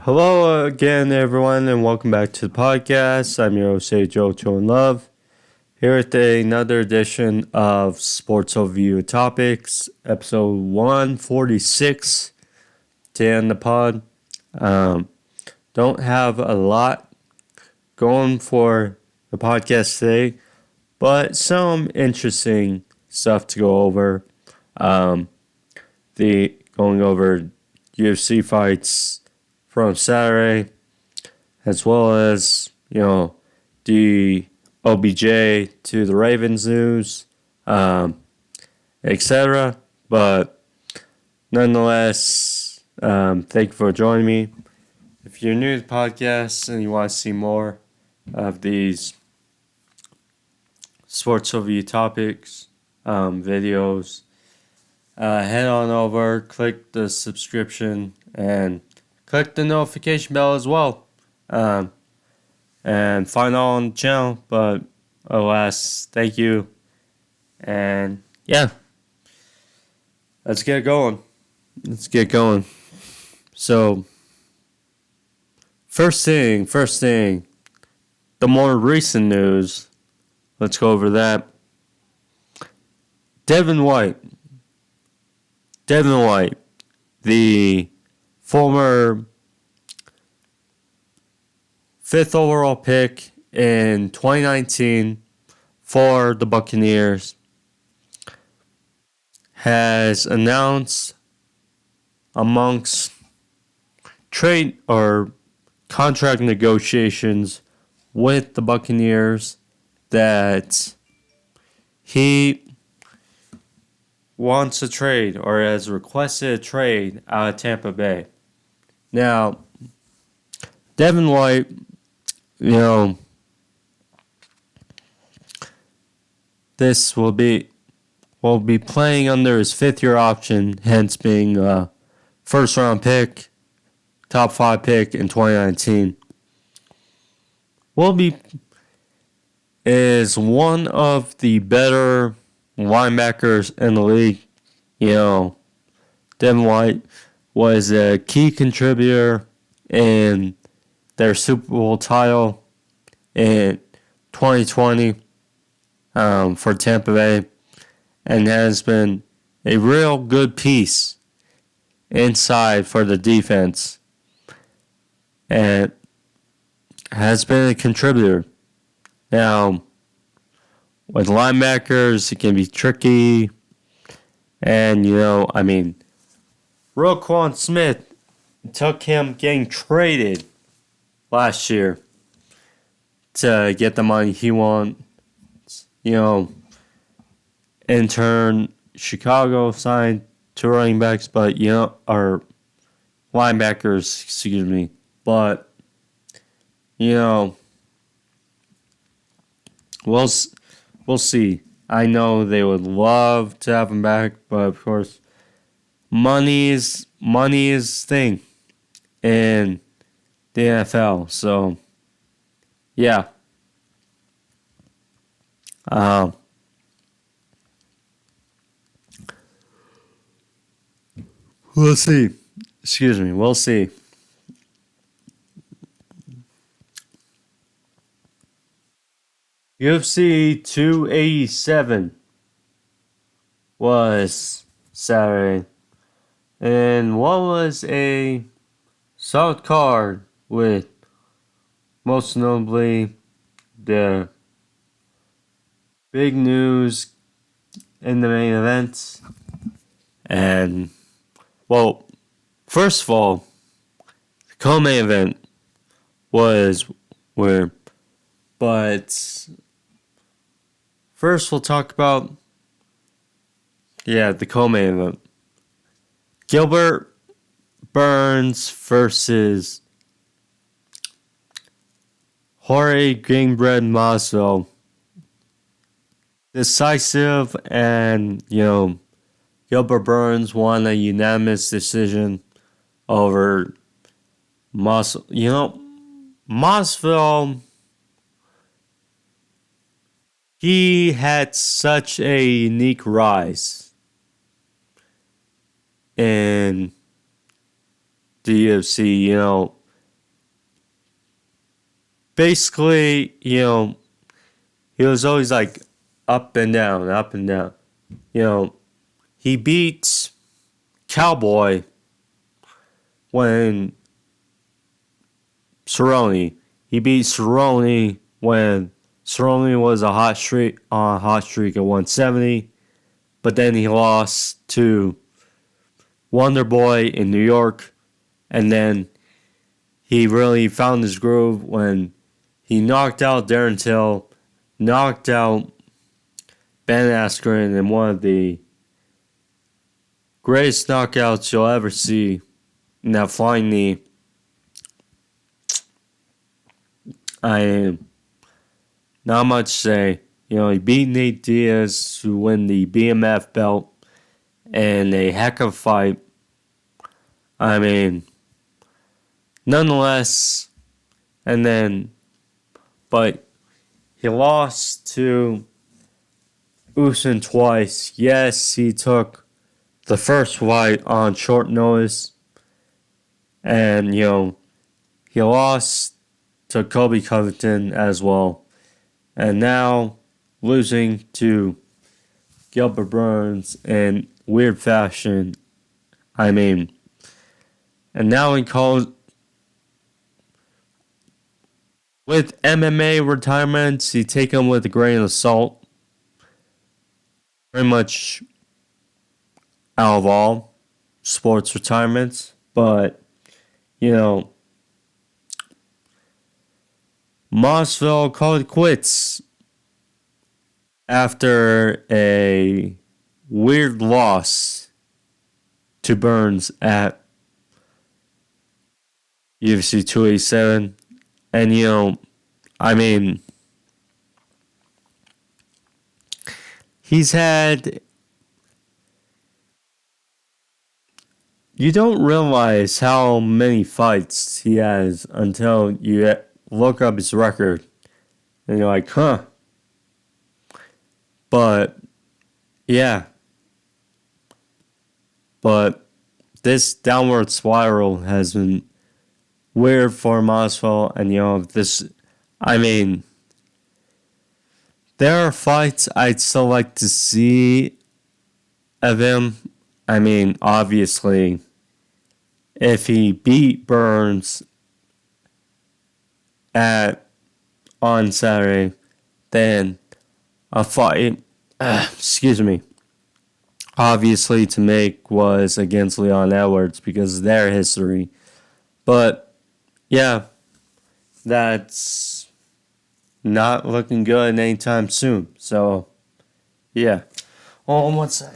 Hello again, everyone, and welcome back to the podcast. I'm your host, Joe in Love, here with another edition of Sports Overview Topics, episode 146 to end the pod. Don't have a lot going for the podcast today, but some interesting stuff to go over. Going over UFC fights from Saturday, as well as, the OBJ to the Ravens news, etc. But nonetheless, thank you for joining me. If you're new to the podcast and you want to see more of these sports overview topics, videos, head on over, click the subscription, and click the notification bell as well. And find all on the channel. But alas, thank you. And yeah, let's get going. So, first thing, the more recent news. Let's go over that. Devin White, the former 5th overall pick in 2019 for the Buccaneers, has announced amongst trade or contract negotiations with the Buccaneers that he wants a trade or has requested a trade out of Tampa Bay. Now, Devin White, this will be playing under his 5th-year option, hence being a first-round pick, top 5 pick in 2019. Is one of the better linebackers in the league. Devin White was a key contributor in their Super Bowl title in 2020 for Tampa Bay, and has been a real good piece inside for the defense, and has been a contributor. Now, with linebackers, it can be tricky, and Roquan Smith, took him getting traded last year to get the money he wants. In turn, Chicago signed 2 running backs, but or linebackers, excuse me. But we'll see. I know they would love to have him back, but of course, money is thing in the NFL. So, yeah. We'll see. Excuse me. We'll see. UFC 287 was Saturday, and what was a solid card with most notably the big news in the main event. And, well, first of all, the co-main event was weird. But first we'll talk about, the co-main event. Gilbert Burns versus Jorge Greenbread Masvidal. Decisive, and Gilbert Burns won a unanimous decision over Masvidal. Masvidal, he had such a unique rise in the UFC, basically, he was always like up and down, up and down. He beats Cowboy when Cerrone. He beat Cerrone when Cerrone was on a hot streak at 170, but then he lost to Wonder Boy in New York, and then he really found his groove when he knocked out Darren Till, knocked out Ben Askren in one of the greatest knockouts you'll ever see in that flying knee. I not much to say. He beat Nate Diaz to win the BMF belt in a heck of a fight. I mean, nonetheless, but he lost to Usman twice. Yes, he took the first fight on short notice, and he lost to Kobe Covington as well, and now losing to Gilbert Burns in weird fashion. I mean, and now he calls with MMA retirements. You take them with a grain of salt. Pretty much out of all sports retirements, but Mossville called it quits after a weird loss to Burns at UFC 287. And, I mean, he's had... You don't realize how many fights he has until you look up his record. And you're like, huh. But, yeah. But this downward spiral has been weird for Masvidal. And, there are fights I'd still like to see of him. Obviously, if he beat Burns on Saturday, then a fight, obviously to make was against Leon Edwards because of their history. But, yeah, that's not looking good anytime soon. So, yeah. Hold on one sec.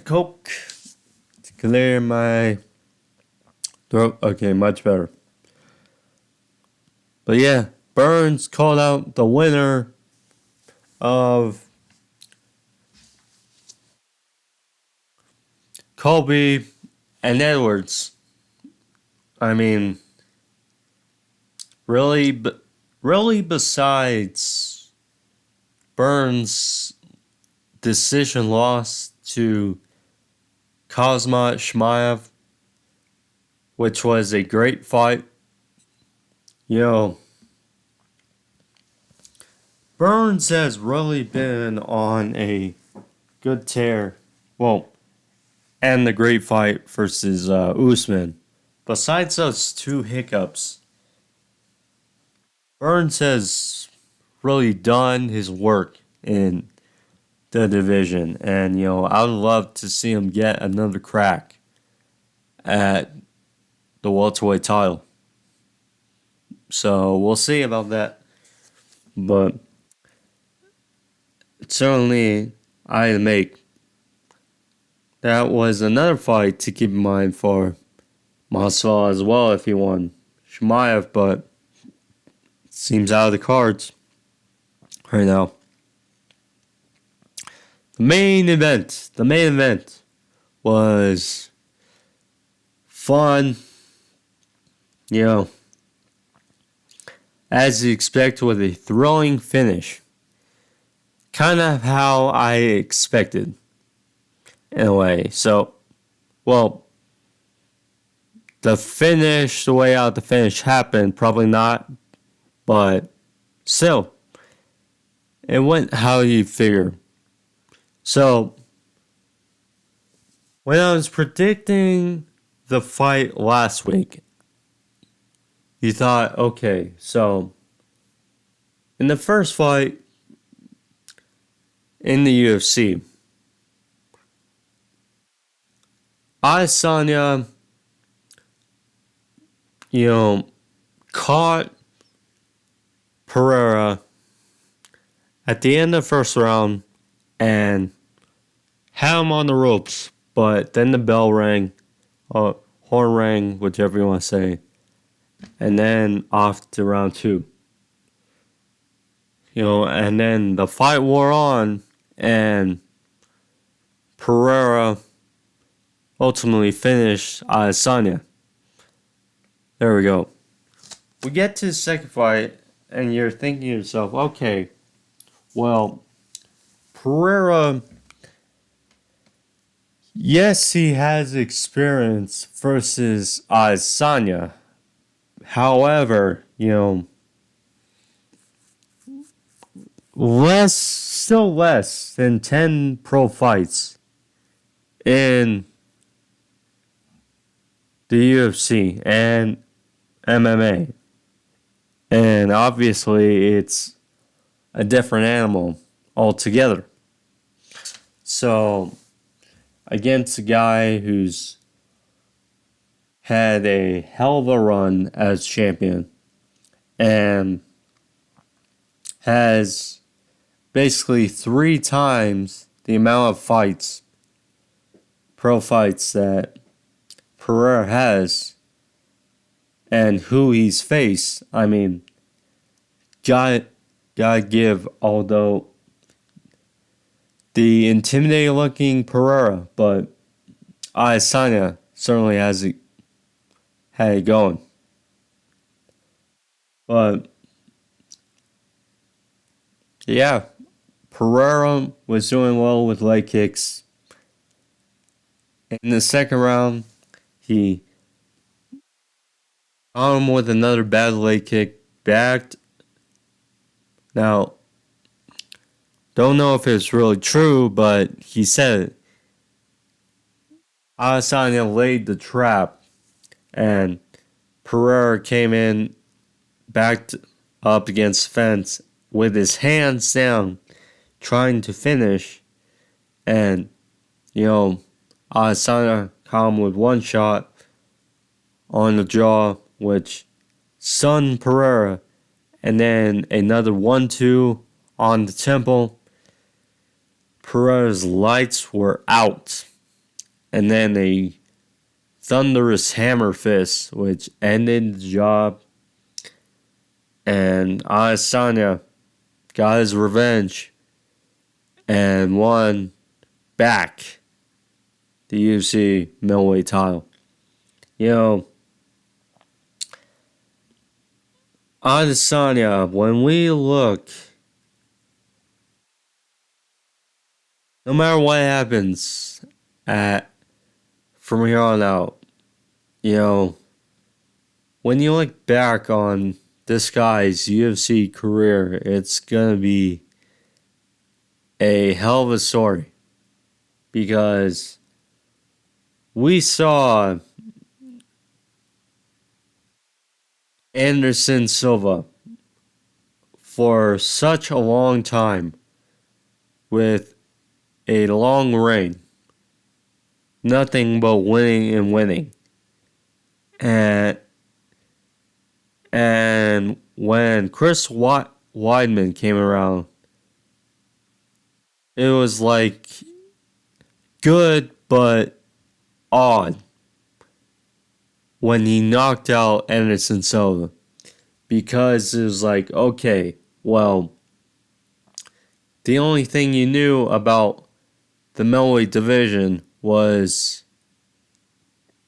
Coke to clear my throat. Okay, much better. But yeah, Burns called out the winner of Colby and Edwards. Really besides Burns' decision loss to Khamzat Chimaev, which was a great fight. Burns has really been on a good tear. Well, and the great fight versus Usman. Besides those two hiccups, Burns has really done his work in the division. And, I would love to see him get another crack at the welterweight title. So we'll see about that. But certainly I had to make. That was another fight to keep in mind for Masvidal as well if he won Chimaev, but it seems out of the cards right now. The main event was fun. as you expect, with a thrilling finish. Kind of how I expected, in a way. So, well, the way out the finish happened, probably not, but still, it went how you figure. So, when I was predicting the fight last week, you thought, okay, so in the first fight in the UFC, Adesanya, caught Pereira at the end of the first round and had him on the ropes, but then the bell rang, or horn rang, whichever you want to say, and then off to round two. And then the fight wore on, and Pereira ultimately finished Adesanya. There we go. We get to the second fight, and you're thinking to yourself, okay, well, Pereira, yes, he has experience versus Adesanya. However, still less than 10 pro fights in the UFC and MMA. And obviously, it's a different animal altogether. So, against a guy who's had a hell of a run as champion and has basically 3 times the amount of fights, pro fights, that Pereira has, and who he's faced, I mean, gotta give, although the intimidating looking Pereira, but Adesanya certainly had it going. But yeah, Pereira was doing well with leg kicks. In the second round, he got him with another bad leg kick, backed. Now, don't know if it's really true, but he said it. Adesanya laid the trap, and Pereira came in, backed up against the fence with his hands down, trying to finish. And, Adesanya caught him with one shot on the jaw, which stunned Pereira, and then another 1-2 on the temple. Pereira's lights were out, and then a thunderous hammer fist, which ended the job. And Adesanya got his revenge and won back the UFC middleweight title. Adesanya, when we look, no matter what happens from here on out, when you look back on this guy's UFC career, it's going to be a hell of a story. Because we saw Anderson Silva for such a long time with a long reign. Nothing but winning and winning. And when Chris Weidman came around, it was like good but odd when he knocked out Anderson Silva. Because it was like, okay, well, the only thing you knew about the middleweight division was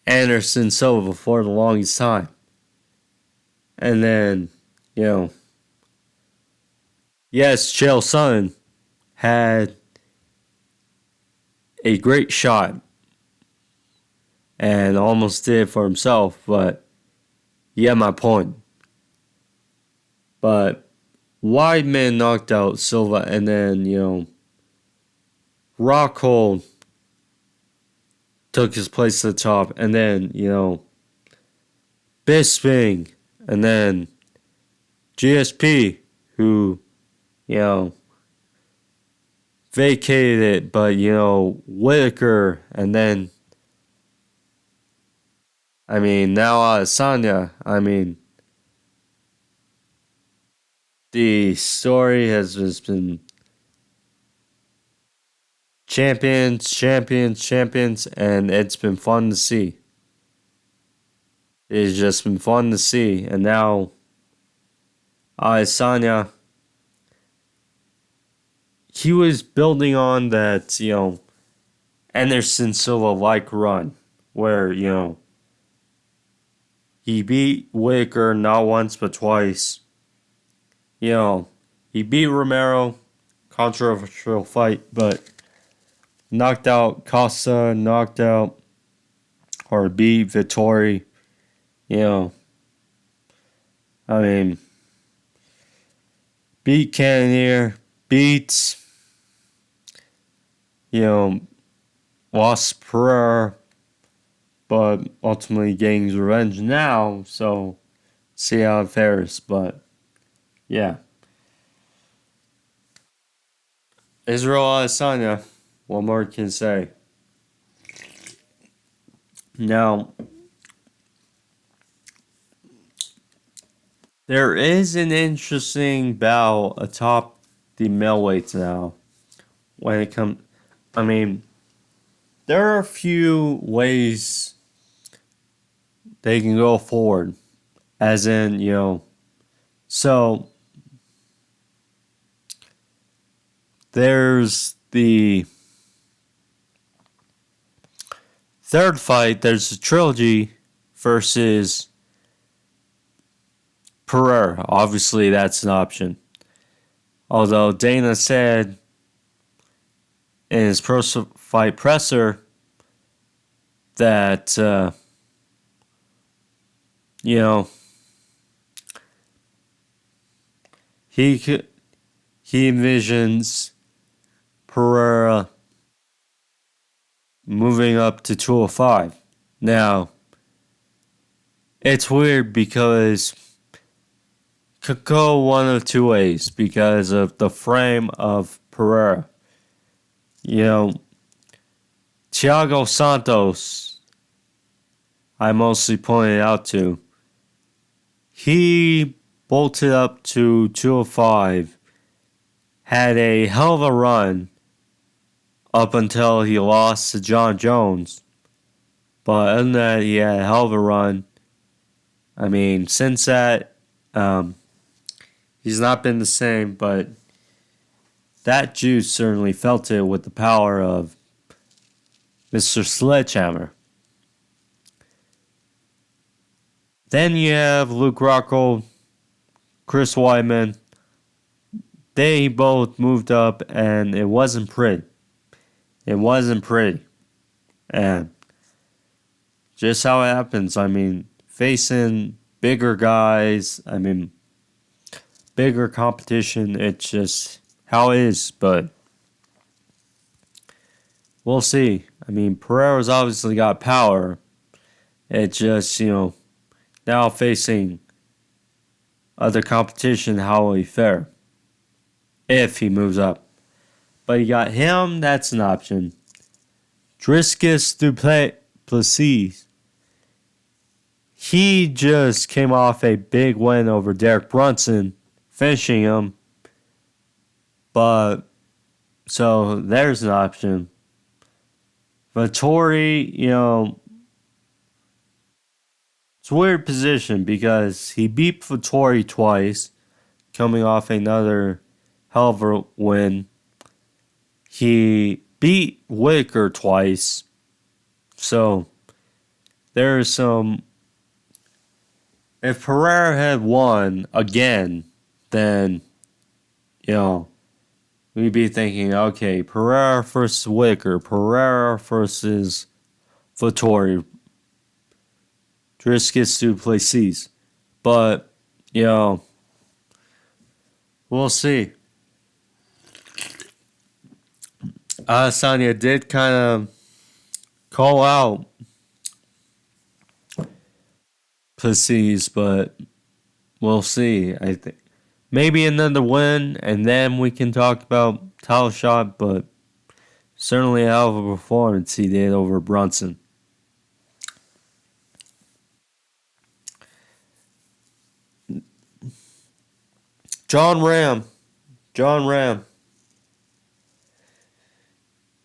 Anderson Silva for the longest time. And then, you know, yes, Chael Sonnen had a great shot and almost did it for himself, but yeah, my point. But Weidman knocked out Silva, and then, Rockhold took his place to the top, and then, Bisping, and then GSP, who, you know, vacated it, but, Whitaker, and then, now Adesanya. The story has just been champions, champions, champions, and it's been fun to see. It's just been fun to see, and now Adesanya, he was building on that, Anderson Silva like run, where, he beat Whitaker not once but twice. He beat Romero, controversial fight, but knocked out Costa, knocked out or beat Vittori. You know, I mean, beat Cannonier, beats, lost Pereira, but ultimately getting his revenge now, so see how it fares. But yeah, Israel Adesanya, what more can I say? Now, there is an interesting bout atop the middleweights now. When it comes, there are a few ways they can go forward. As in, so there's the third fight, there's the trilogy versus Pereira. Obviously, that's an option. Although Dana said in his fight presser that, he envisions Pereira moving up to 205. Now, it's weird because could go one of two ways because of the frame of Pereira. Thiago Santos, I mostly pointed out to, he bolted up to 205, had a hell of a run up until he lost to John Jones. But other than that, he had a hell of a run. Since that, he's not been the same, but that juice certainly felt it with the power of Mr. Sledgehammer. Then you have Luke Rockhold, Chris Weidman. They both moved up, and it wasn't pretty. It wasn't pretty. And just how it happens. Facing bigger guys, bigger competition, it's just how it is, but we'll see. Pereira's obviously got power. It's just, now facing other competition, how will he fare if he moves up? But you got him, that's an option. Driscus Duplessis, he just came off a big win over Derek Brunson, finishing him. But, so there's an option. Vittori, it's a weird position because he beat Vittori twice, coming off another hell of a win. He beat Whitaker twice. So, there's some if Pereira had won again, then, you know, we'd be thinking, okay, Pereira versus Whitaker, Pereira versus Vittori, Driscus Duplessis. But, you know, we'll see. Adesanya did kind of call out Plessis, but we'll see. I think maybe another win, and then we can talk about title shot, but certainly a hell of a performance he did over Brunson. Jon Rahm. Jon Rahm.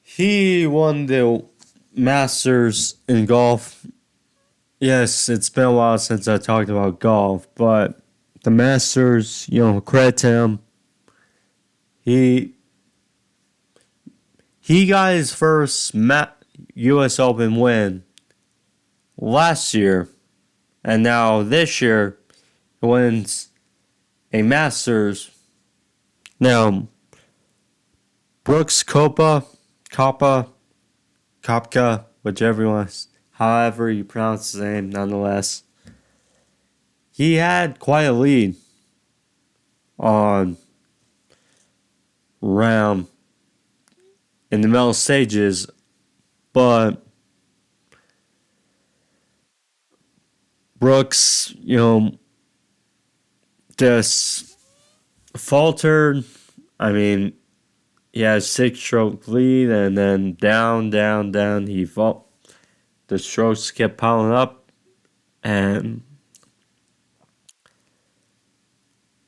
He won the Masters in golf. Yes, it's been a while since I talked about golf, but the Masters, credit to him. He got his first U.S. Open win last year, and now this year he wins a Masters. Now, Brooks Kopka, whichever you want, however you pronounce his name, nonetheless, he had quite a lead on Rahm in the middle stages, but Brooks, just faltered. I mean, he had a 6-stroke lead, and then down, he fell. The strokes kept piling up, and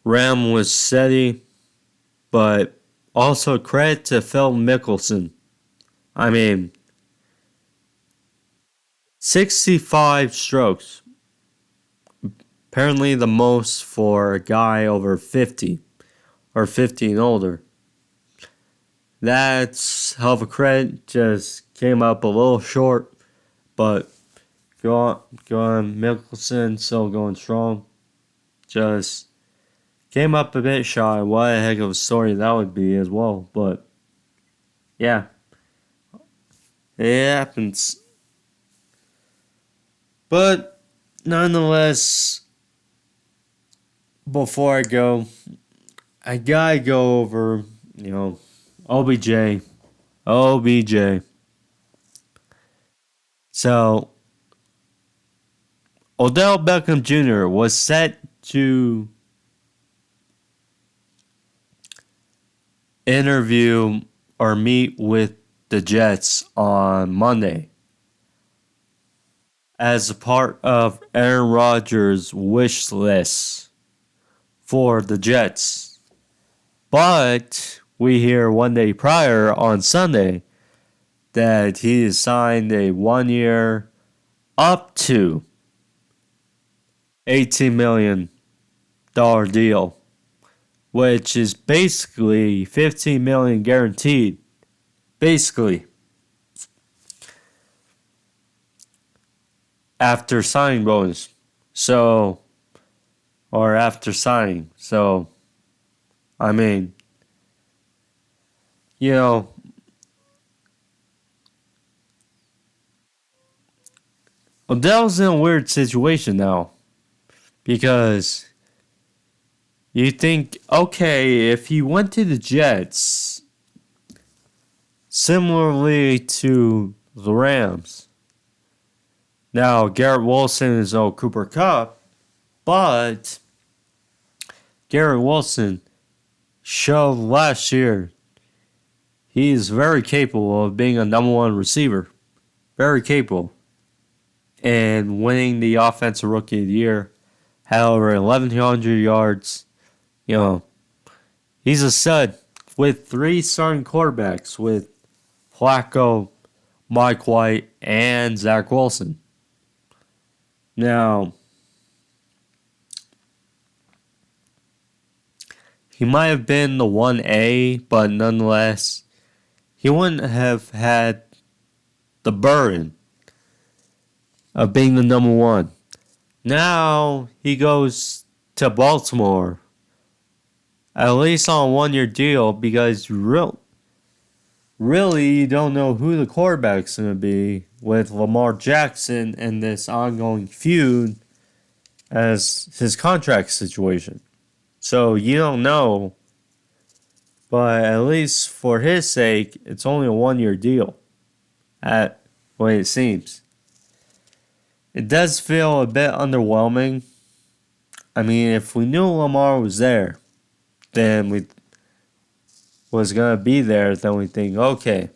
Rahm was steady, but also credit to Phil Mickelson. I mean, 65 strokes. Apparently the most for a guy over 50 or 50 and older. That's hell of a credit. Just came up a little short, but go on, Mickelson still going strong. Just came up a bit shy. What a heck of a story that would be as well. But yeah, it happens. But nonetheless, before I go, I gotta go over, OBJ. OBJ. So, Odell Beckham Jr. was set to interview or meet with the Jets on Monday as a part of Aaron Rodgers' wish list for the Jets. But we hear one day prior on Sunday that he has signed a 1-year up to $18 million deal, which is basically $15 million guaranteed. Basically, after signing bonus. So, or after signing. So, I mean, Odell's in a weird situation now. Because you think, okay, if he went to the Jets, similarly to the Rams, now Garrett Wilson is no Cooper Kupp, but Garrett Wilson showed last year he is very capable of being a number one receiver. Very capable. And winning the Offensive Rookie of the Year. Had over 1,100 yards. He's a stud with 3 starting quarterbacks with Flacco, Mike White, and Zach Wilson. Now, he might have been the 1A, but nonetheless, he wouldn't have had the burden of being the number one. Now he goes to Baltimore, at least on a 1 year deal, because really you don't know who the quarterback's going to be with Lamar Jackson and this ongoing feud as his contract situation. So you don't know, but at least for his sake, it's only a 1 year deal, at the way it seems. It does feel a bit underwhelming. I mean, if we knew Lamar was there, then we was gonna be there, then we think, okay,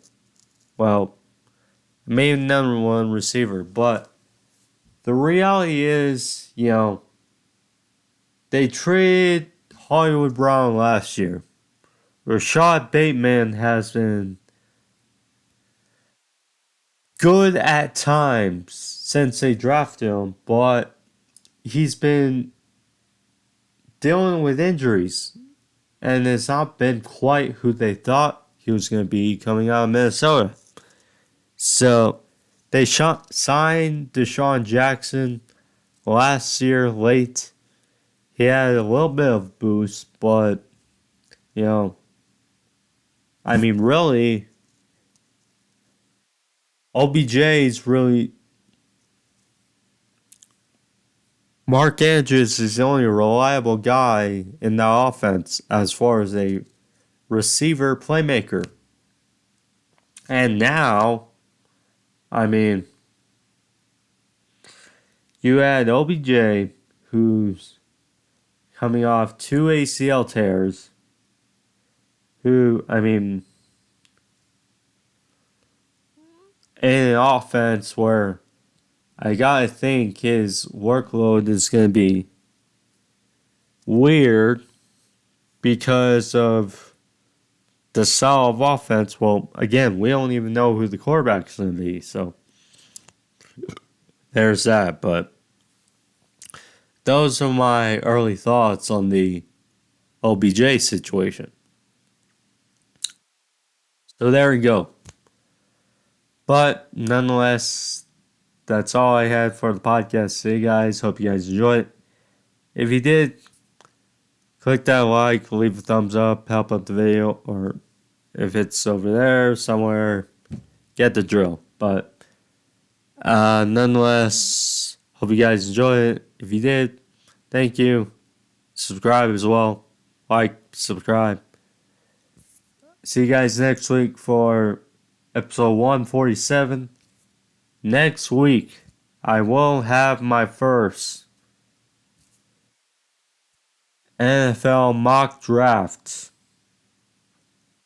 well, maybe number one receiver. But the reality is, they traded Hollywood Brown last year. Rashad Bateman has been good at times since they drafted him, but he's been dealing with injuries and it's not been quite who they thought he was going to be coming out of Minnesota. So they signed Deshaun Jackson last year late. He had a little bit of boost, but really, OBJ is really Mark Andrews is the only reliable guy in the offense as far as a receiver playmaker. And now, I mean, you had OBJ, who's coming off 2 ACL tears, who, in an offense where I gotta think his workload is gonna be weird because of the style of offense. Well, again, we don't even know who the quarterback's gonna be, so there's that. But those are my early thoughts on the OBJ situation. So there we go. But nonetheless, that's all I had for the podcast today, guys. Hope you guys enjoyed it. If you did, click that like, leave a thumbs up, help out the video, or if it's over there somewhere, get the drill. But nonetheless, hope you guys enjoyed it. If you did, thank you. Subscribe as well. Like, subscribe. See you guys next week for episode 147. Next week, I will have my first NFL mock draft.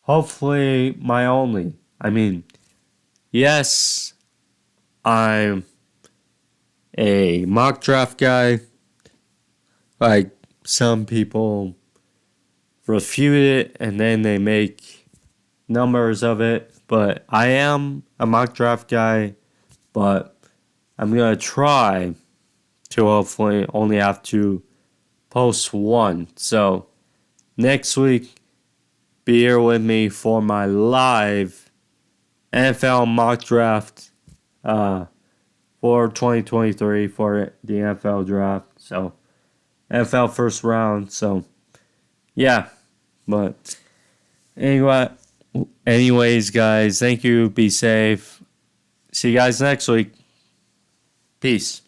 Hopefully, my only. Yes, I'm a mock draft guy. Like, some people refute it and then they make numbers of it. But I am a mock draft guy. But I'm going to try to hopefully only have to post one. So next week, be here with me for my live NFL mock draft for 2023 for the NFL draft. So NFL first round. So yeah, but anyways, guys, thank you. Be safe. See you guys next week. Peace.